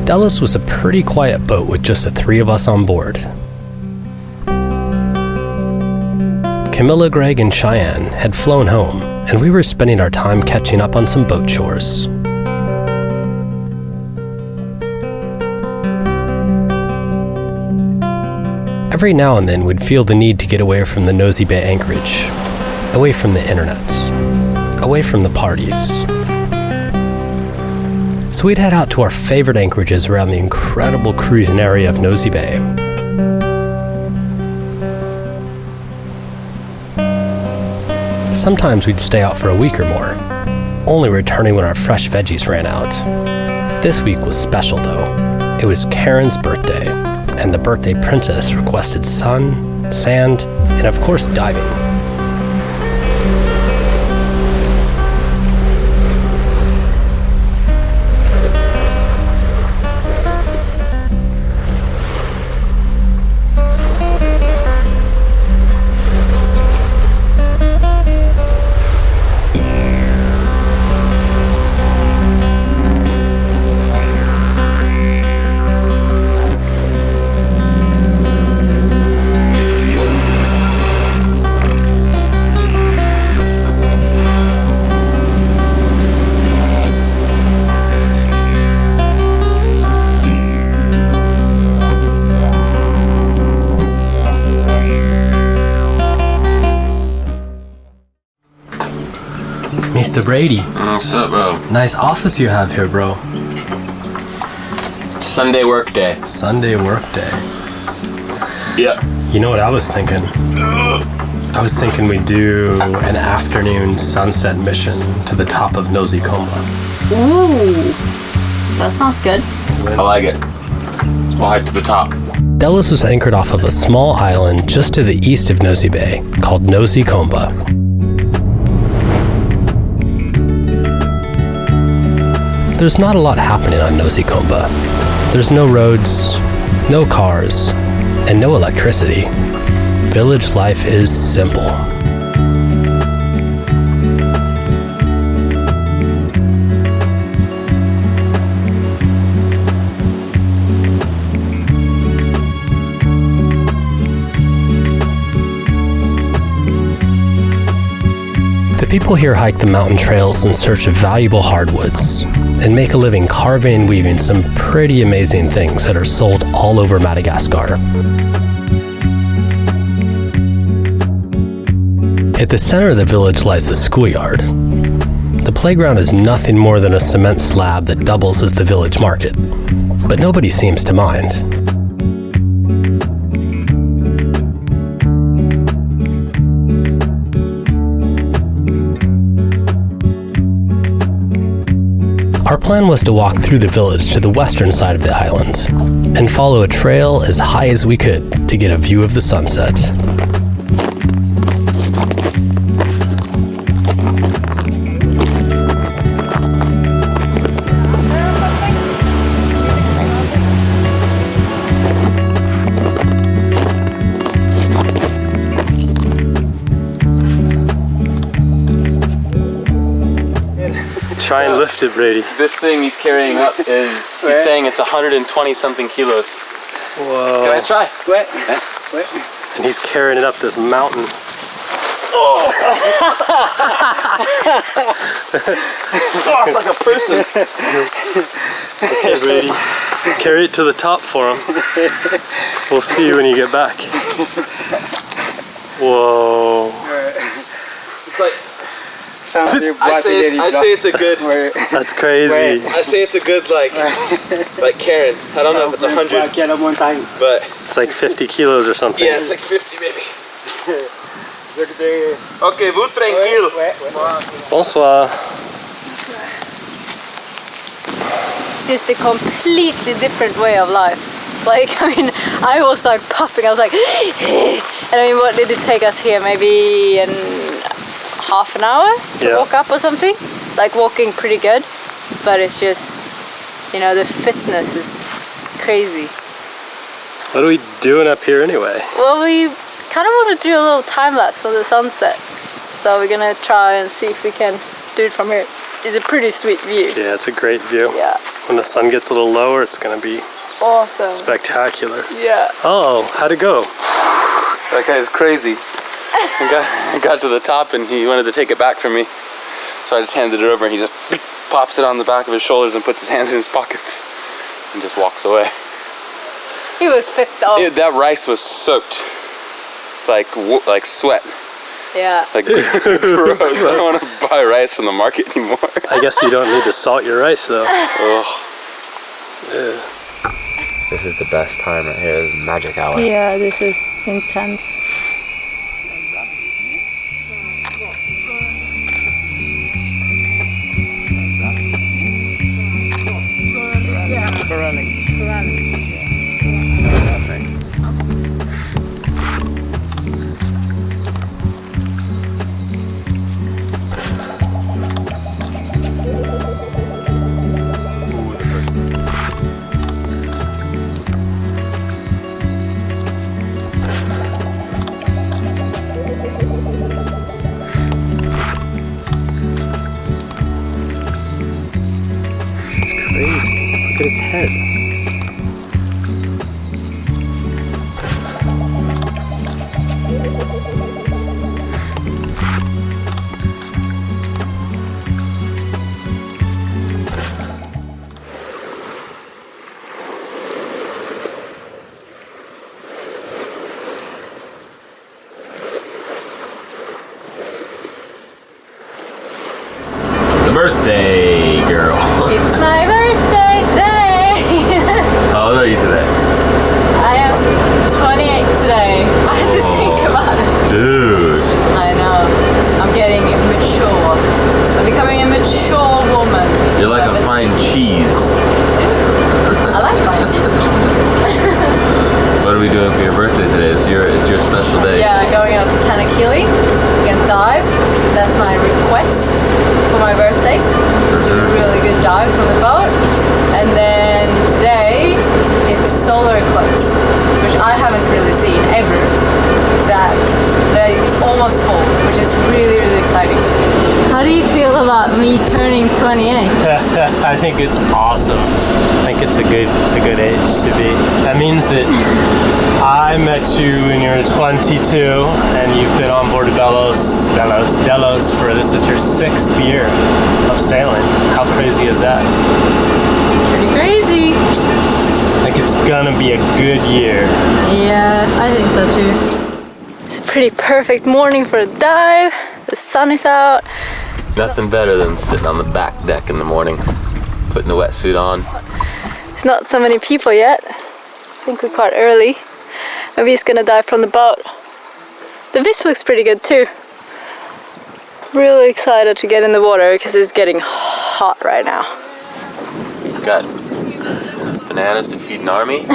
Delos was a pretty quiet boat with just the 3 of us on board. Camilla, Greg, and Cheyenne had flown home, and we were spending our time catching up on some boat chores. Every now and then we'd feel the need to get away from the Nosy Be anchorage, away from the internet, away from the parties. So we'd head out to our favorite anchorages around the incredible cruising area of Nosy Be. Sometimes we'd stay out for a week or more, only returning when our fresh veggies ran out. This week was special though. It was Karin's birthday, and the birthday princess requested sun, sand, and of course diving. Mr. Brady. What's up, bro? Nice office you have here, bro. Sunday work day. Sunday work day. Yeah. You know what I was thinking? I was thinking we do an afternoon sunset mission to the top of Nosy Be. Ooh, that sounds good. I like it. We'll head to the top. Delos was anchored off of a small island just to the east of Nosy Be called Nosy Be. There's not a lot happening on Nosy Be. There's no roads, no cars, and no electricity. Village life is simple. The people here hike the mountain trails in search of valuable hardwoods and make a living carving and weaving some pretty amazing things that are sold all over Madagascar. At the center of the village lies the schoolyard. The playground is nothing more than a cement slab that doubles as the village market, but nobody seems to mind. Our plan was to walk through the village to the western side of the island and follow a trail as high as we could to get a view of the sunset. Try and lift it, Brady. This thing he's carrying up is, he's saying it's 120 something kilos. Whoa. Can I try? And he's carrying it up this mountain. Oh, it's like a person. Okay, Brady. Carry it to the top for him. We'll see you when you get back. Whoa. It's like, I'd say it's a good. That's crazy. I say it's a good like Karin. I don't know if it's 100, but it's like 50 kilos or something. Yeah, it's like 50 maybe. Okay, vous tranquille. Bonsoir. It's just a completely different way of life. Like, I mean, I was like puffing. I was like, and I mean, what did it take us here? Maybe half an hour to walk up or something. Like walking pretty good, but it's just, you know, the fitness is crazy. What are we doing up here anyway? Well, we kind of want to do a little time lapse of the sunset, so we're gonna try and see if we can do it from here. It's a pretty sweet view. Yeah, it's a great view. Yeah. When the sun gets a little lower, it's gonna be awesome. Spectacular. Yeah. Oh, how'd it go? That guy is crazy. I got to the top and he wanted to take it back from me. So I just handed it over and he just pops it on the back of his shoulders and puts his hands in his pockets and just walks away. He was fit though. That rice was soaked. Like sweat. Yeah. Like gross. I don't want to buy rice from the market anymore. I guess you don't need to salt your rice though. Ugh. Yeah. This is the best time right here. This is magic hour. Yeah, this is intense. Look at its head. The birthday girl. It's my birthday today! How old are you today? I am 28 today. I had to think about it. Dude. I know. I'm getting mature. I'm becoming a mature woman. You're like a fine cheese. I like fine cheese. What are we doing for your birthday today? It's your special day. Yeah, going out to Tanakili. We're gonna dive, because that's my request for my birthday. Do a really good dive from the boat. And then today, it's a solar eclipse, which I haven't really seen ever. That is almost full, which is really, really exciting. How do you feel about me turning 28? I think it's awesome. I think it's a good age to be. That means that I met you when you were 22 and you've been on board Delos for this is your 6th year of sailing. How crazy is that? Pretty crazy. Like it's gonna be a good year. Yeah, I think so too. It's a pretty perfect morning for a dive. The sun is out. Nothing better than sitting on the back deck in the morning, putting the wetsuit on. There's not so many people yet. I think we're quite early. Maybe he's gonna dive from the boat. The vis looks pretty good too. Really excited to get in the water because it's getting hot right now. He's got bananas to feed an army.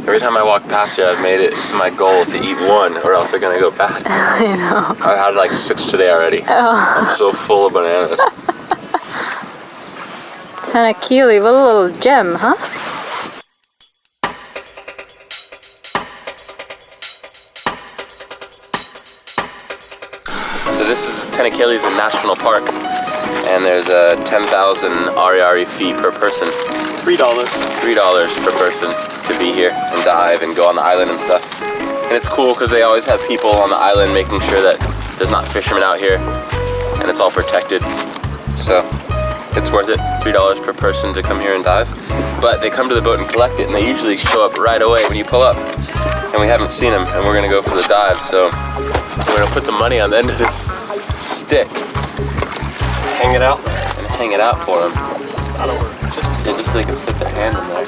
Every time I walk past here, I've made it my goal to eat one or else they're gonna go bad. I know. I had like 6 today already. Oh. I'm so full of bananas. Tanakili, what a little gem, huh? So this is Tanakili's a national park, and there's a 10,000 Ariari fee per person. $3. $3 per person to be here and dive and go on the island and stuff. And it's cool because they always have people on the island making sure that there's not fishermen out here and it's all protected. So it's worth it, $3 per person to come here and dive. But they come to the boat and collect it, and they usually show up right away when you pull up. And we haven't seen them, and we're gonna go for the dive. So we're gonna put the money on the end of this stick. Hang it out. And hang it out for them. Just so they can fit their hand in there.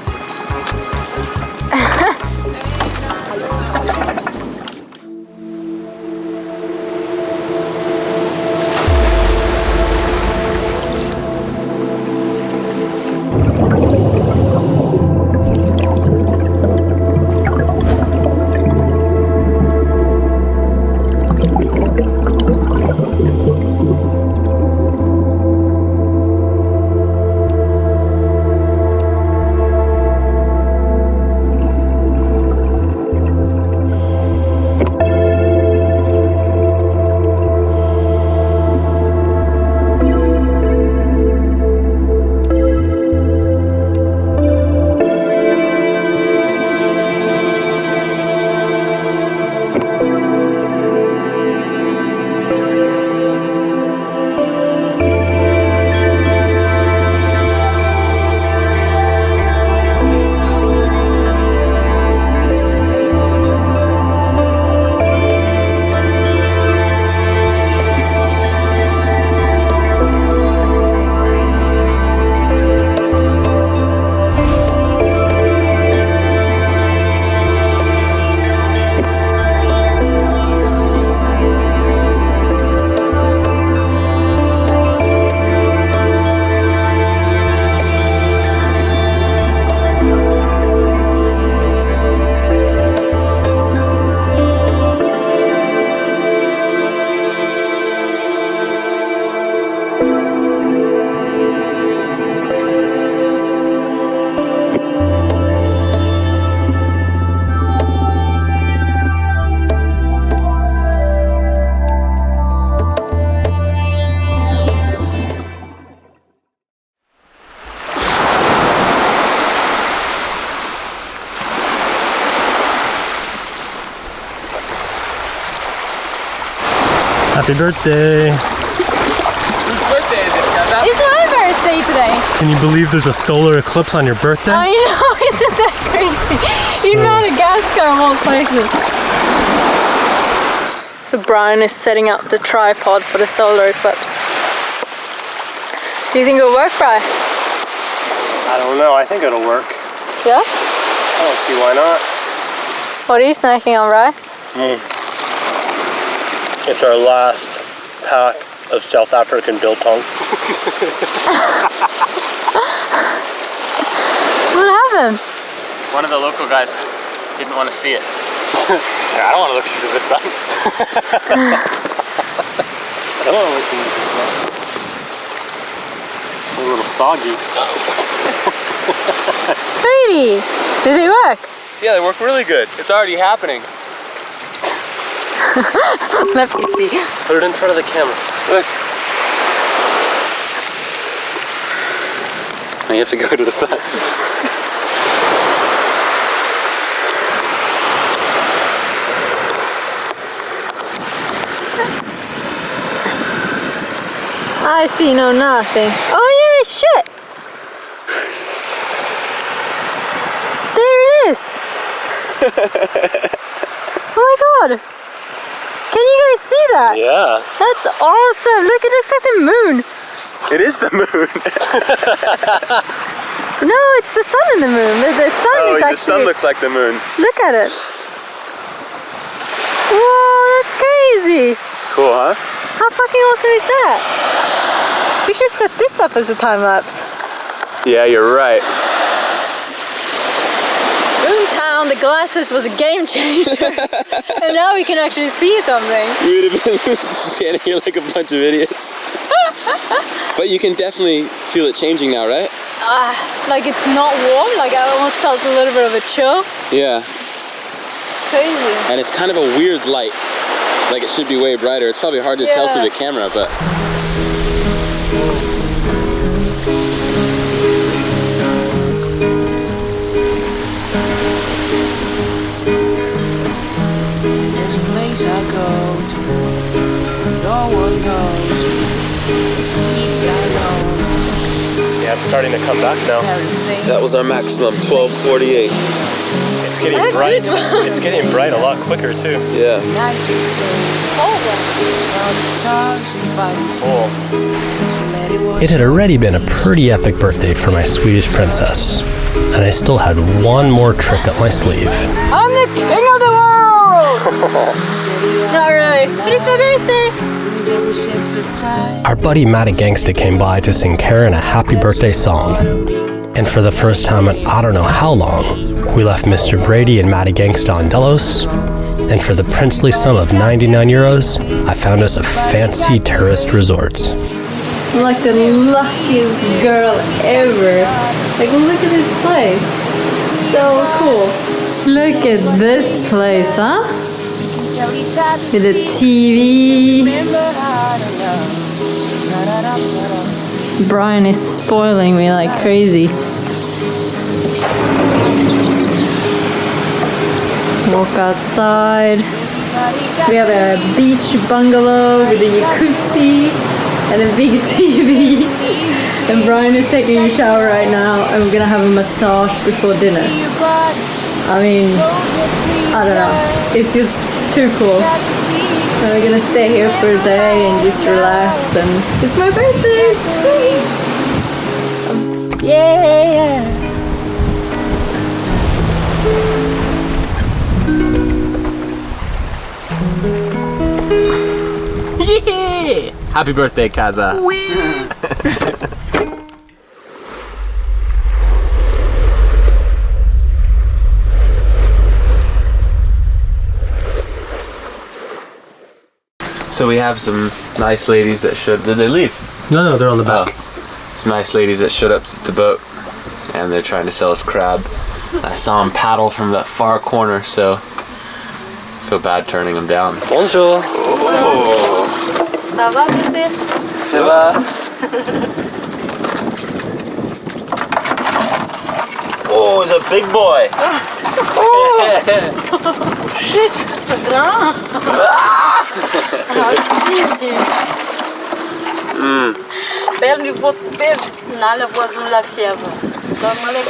Happy birthday. Whose birthday is it, Kazza? It's my birthday today. Can you believe there's a solar eclipse on your birthday? I know, isn't that crazy? In Madagascar, of all places. So Brian is setting up the tripod for the solar eclipse. Do you think it'll work, Brian? I don't know. I think it'll work. Yeah? I don't see why not. What are you snacking on, Brian? It's our last pack of South African biltong. What happened? One of the local guys didn't want to see it. I don't want to look through the sun. I don't want to look into this one. A little soggy. Brady, did they work? Yeah, they work really good. It's already happening. Let me see. Put it in front of the camera. Look. Now you have to go to the sun. I see nothing. Oh yeah, shit! There it is! Oh my god! Can you guys see that? Yeah. That's awesome! Look, it looks like the moon! It is the moon. No, it's the sun and the moon. The sun is The actually... sun looks like the moon. Look at it! Whoa, that's crazy! Cool, huh? How fucking awesome is that? We should set this up as a time lapse. Yeah, you're right. Boomtown, the glasses was a game changer. And now we can actually see something. We would have been standing here like a bunch of idiots. But you can definitely feel it changing now, right? Like it's not warm, like I almost felt a little bit of a chill. Yeah. Crazy. And it's kind of a weird light. Like it should be way brighter. It's probably hard to tell through the camera, but... I go to, no one knows me, at least I know. Yeah, it's starting to come back now. That was our maximum, 12:48. It's getting bright. It's getting bright a lot quicker too. Yeah. Cool. It had already been a pretty epic birthday for my Swedish princess, and I still had one more trick up my sleeve. I'm the king of the world! Not really, but it's my birthday! Our buddy Madagansta came by to sing Karin a happy birthday song. And for the first time in I don't know how long, we left Mr. Brady and Madagansta on Delos. And for the princely sum of 99 euros, I found us a fancy tourist resort. I'm like the luckiest girl ever. Like, look at this place. So cool. Look at this place, huh? With the TV. Brian is spoiling me like crazy. Walk outside. We have a beach bungalow with a jacuzzi and a big TV. And Brian is taking a shower right now, and we're gonna have a massage before dinner. I mean, I don't know. It's just too cool. And we're gonna stay here for a day and just relax, and it's my birthday! Yeah! Yeah! Happy birthday, Kazza. So we have some nice ladies that showed. Did they leave? No, they're on the back. Some nice ladies that showed up at the boat, and they're trying to sell us crab. I saw them paddle from that far corner, so I feel bad turning them down. Bonjour. Oh. Ça va, monsieur? Ça va? Oh, it's a big boy. Shit!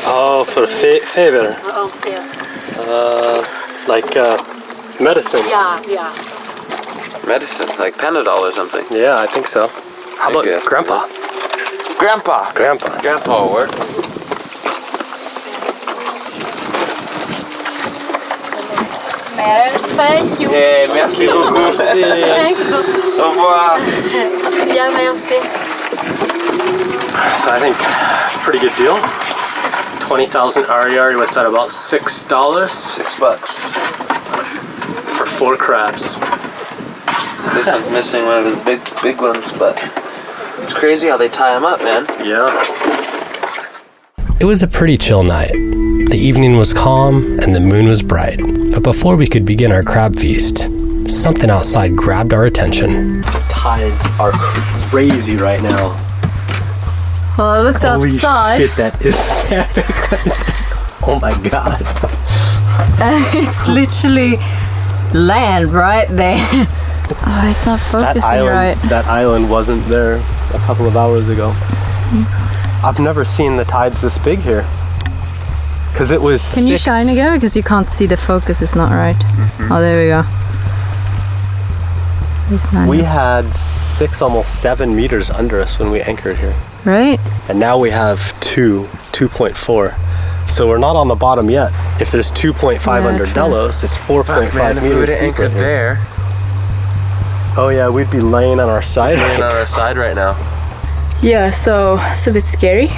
Oh, for fever. Like medicine. Yeah. Medicine, like Panadol or something. Yeah, I think so. How about guess. Grandpa? Grandpa. Grandpa will work. Thank you. Hey, merci beaucoup. Thank you. Au revoir. Yeah, merci. So I think it's a pretty good deal. 20,000 RER, what's that, about $6? $6. For 4 crabs. This one's missing one of his big ones, but it's crazy how they tie him up, man. Yeah. It was a pretty chill night. The evening was calm and the moon was bright. But before we could begin our crab feast, something outside grabbed our attention. Tides are crazy right now. Well, I looked outside. Holy shit, that is epic. Oh my god. It's literally land right there. Oh, it's not focusing right. That island wasn't there a couple of hours ago. I've never seen the tides this big here. Because it was Can you shine again? Because you can't see the focus, it's not right. Oh, there we go. We had 6, almost 7 meters under us when we anchored here. Right? And now we have 2.4. So we're not on the bottom yet. If there's 2.5 under Delos, it's 4.5 meters. If we would have anchored there. Oh yeah, we'd be laying on our side. Laying on our side right now. Yeah, so it's a bit scary.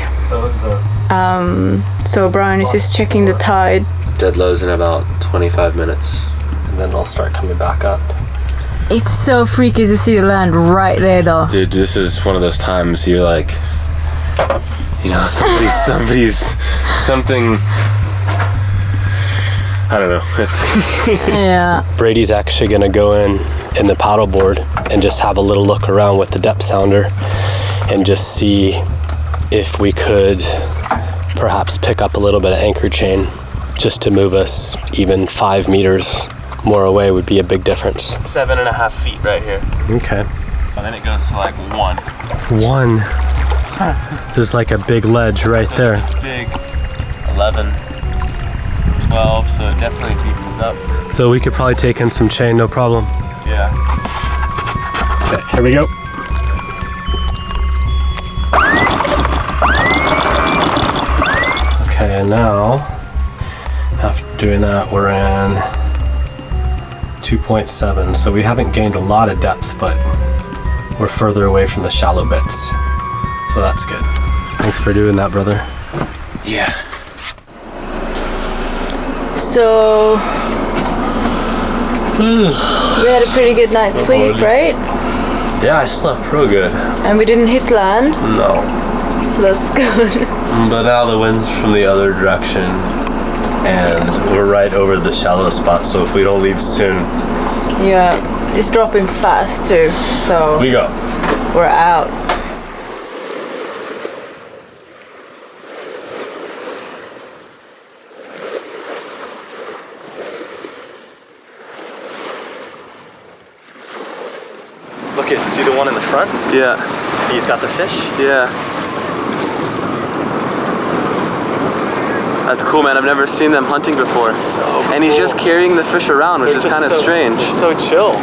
So Brian is just checking the tide. Dead lows in about 25 minutes. And then I'll start coming back up. It's so freaky to see the land right there though. Dude, this is one of those times you're like, you know, something, I don't know. It's Yeah. Brady's actually gonna go in the paddleboard and just have a little look around with the depth sounder and just see if we could perhaps pick up a little bit of anchor chain just to move us even 5 meters more away would be a big difference. 7.5 feet right here. Okay. And then it goes to like 1. 1. There's like a big ledge right there. Big. 11. 12, so it definitely deepens up. So we could probably take in some chain, no problem. Yeah. Okay, here we go. Okay, and now, after doing that, we're in 2.7. So we haven't gained a lot of depth, but we're further away from the shallow bits. So that's good. Thanks for doing that, brother. Yeah. So we had a pretty good night's sleep, right? Yeah, I slept real good. And we didn't hit land, No. so that's good. But now the wind's from the other direction and we're right over the shallow spot, so if we don't leave soon, Yeah, it's dropping fast too, so we go. we're out. Look at, see the one in the front? Yeah. He's got the fish. Yeah. That's cool, man. I've never seen them hunting before. So and he's just carrying the fish around, which is kind of strange. They're so chill.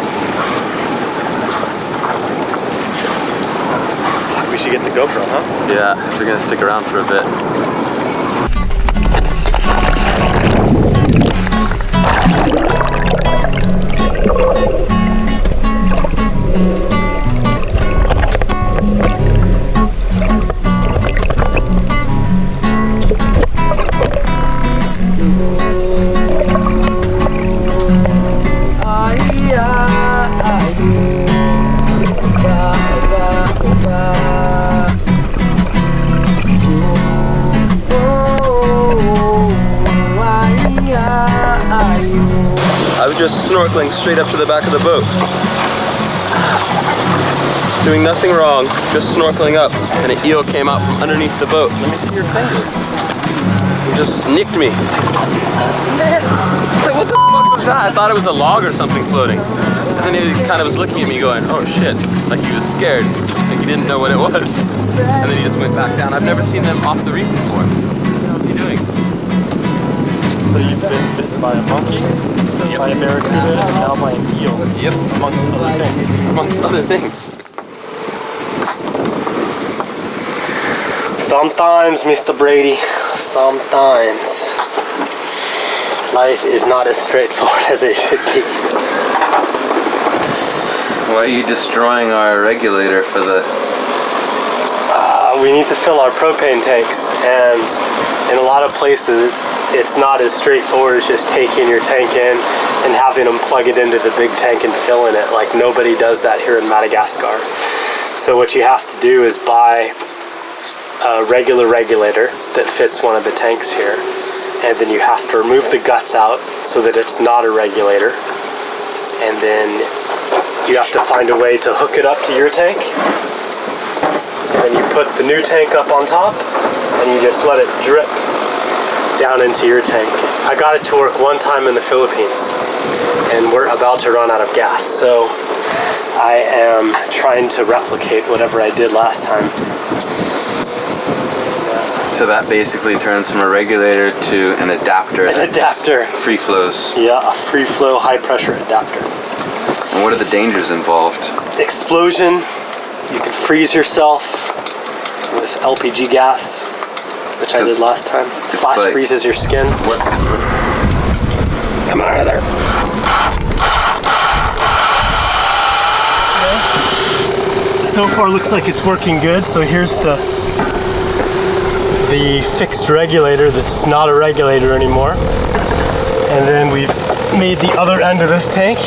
We should get the GoPro, huh? Yeah, if we're gonna stick around for a bit. I was just snorkeling straight up to the back of the boat. Doing nothing wrong, just snorkeling up, and an eel came out from underneath the boat. Let me see your finger. It just nicked me. It's like, what the fuck was that? I thought it was a log or something floating. And then he kind of was looking at me going, oh shit, like he was scared, like he didn't know what it was. And then he just went back down. I've never seen them off the reef before. What the hell is he doing? So you've been bitten by a monkey, by a barracuda, and now by an eel. Yep. Amongst other things. Amongst other things. Sometimes, Mr. Brady, sometimes life is not as straightforward as it should be. Why are you destroying our regulator for the... We need to fill our propane tanks, and in a lot of places it's not as straightforward as just taking your tank in and having them plug it into the big tank and filling it. Like, nobody does that here in Madagascar. So what you have to do is buy a regular regulator that fits one of the tanks here, and then you have to remove the guts out so that it's not a regulator, and then you have to find a way to hook it up to your tank, and then you put the new tank up on top and you just let it drip down into your tank. I got it to work one time in the Philippines, and we're about to run out of gas, so I am trying to replicate whatever I did last time. So that basically turns from a regulator to an adapter. An adapter. Free flows. Yeah, a free flow high pressure adapter. And what are the dangers involved? Explosion. You can freeze yourself with LPG gas, which I did last time. Flash like, freezes your skin. What? Come on out of there. So far looks like it's working good. So here's the fixed regulator that's not a regulator anymore. And then we've made the other end of this tank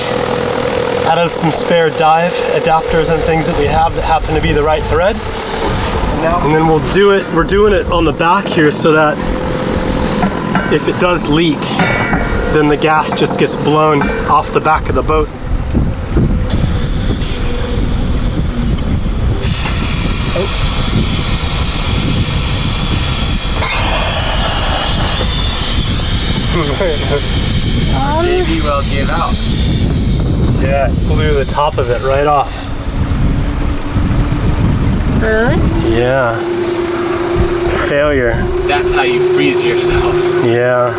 out of some spare dive adapters and things that we have that happen to be the right thread. And then we're doing it on the back here so that if it does leak, then the gas just gets blown off the back of the boat. JB well gave out. Yeah, it blew the top of it right off. Really? Yeah. Failure. That's how you freeze yourself. Yeah.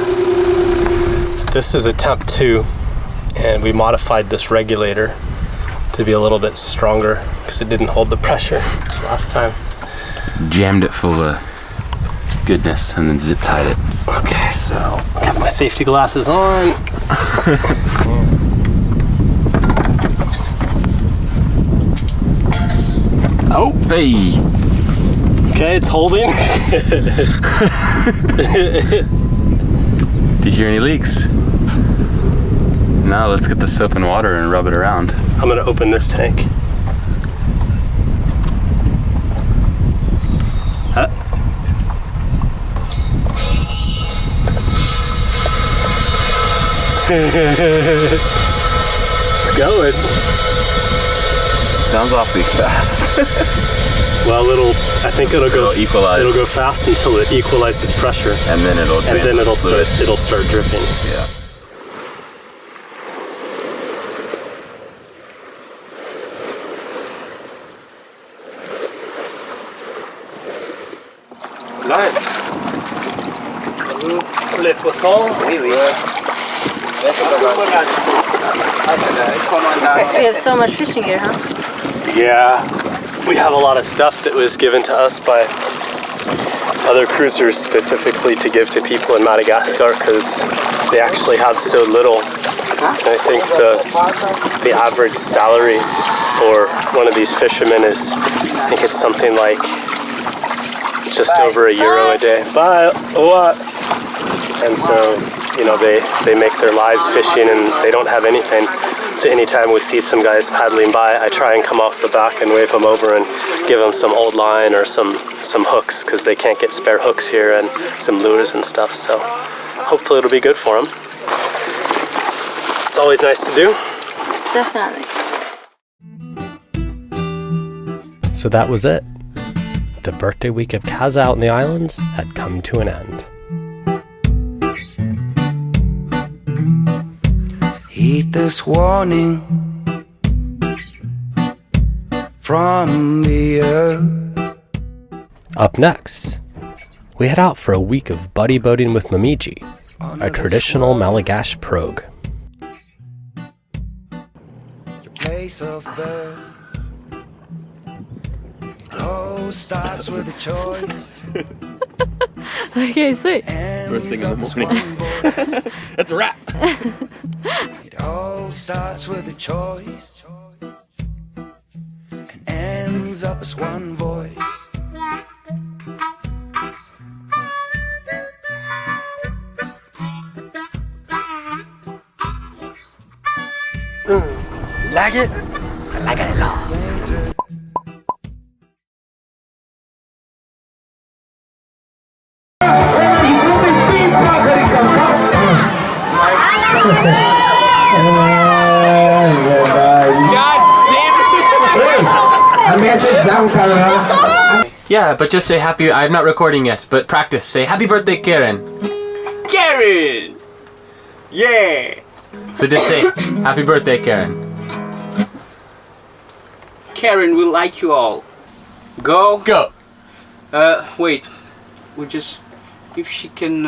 This is attempt 2, and we modified this regulator to be a little bit stronger because it didn't hold the pressure last time. Jammed it full of goodness and then zip tied it. Okay, so I have my safety glasses on. Oh, hey! Okay, it's holding. Do you hear any leaks? Now let's get the soap and water and rub it around. I'm gonna open this tank. It's going. Sounds awfully fast. Well, I think it'll go equalize. It'll go fast until it equalizes pressure, And then it'll start dripping. Yeah. Les poissons. Oui, oui. We have so much fishing here, huh? Yeah, we have a lot of stuff that was given to us by other cruisers specifically to give to people in Madagascar because they actually have so little. And I think the average salary for one of these fishermen is, I think it's something like just over €1 a day. Bye. What? And so, you know, they make their lives fishing and they don't have anything. So anytime we see some guys paddling by, I try and come off the back and wave them over and give them some old line or some hooks because they can't get spare hooks here, and some lures and stuff. So hopefully it'll be good for them. It's always nice to do. Definitely. So that was it. The birthday week of Kazza out in the islands had come to an end. Heed this warning, from the earth. Up next, we head out for a week of buddy boating with Momiji, a traditional Malagash progue. Your place of birth. It all starts with a choice. Okay, sweet. First thing in the morning. That's a wrap. It all starts with a choice and ends up as one voice. Like it? I like it a lot. Yeah, but just say happy. I'm not recording yet, but practice. Say happy birthday, Karin. Karin! Yeah! So just say happy birthday, Karin. Karin will like you all. Go? Go! Wait. We just... If she can,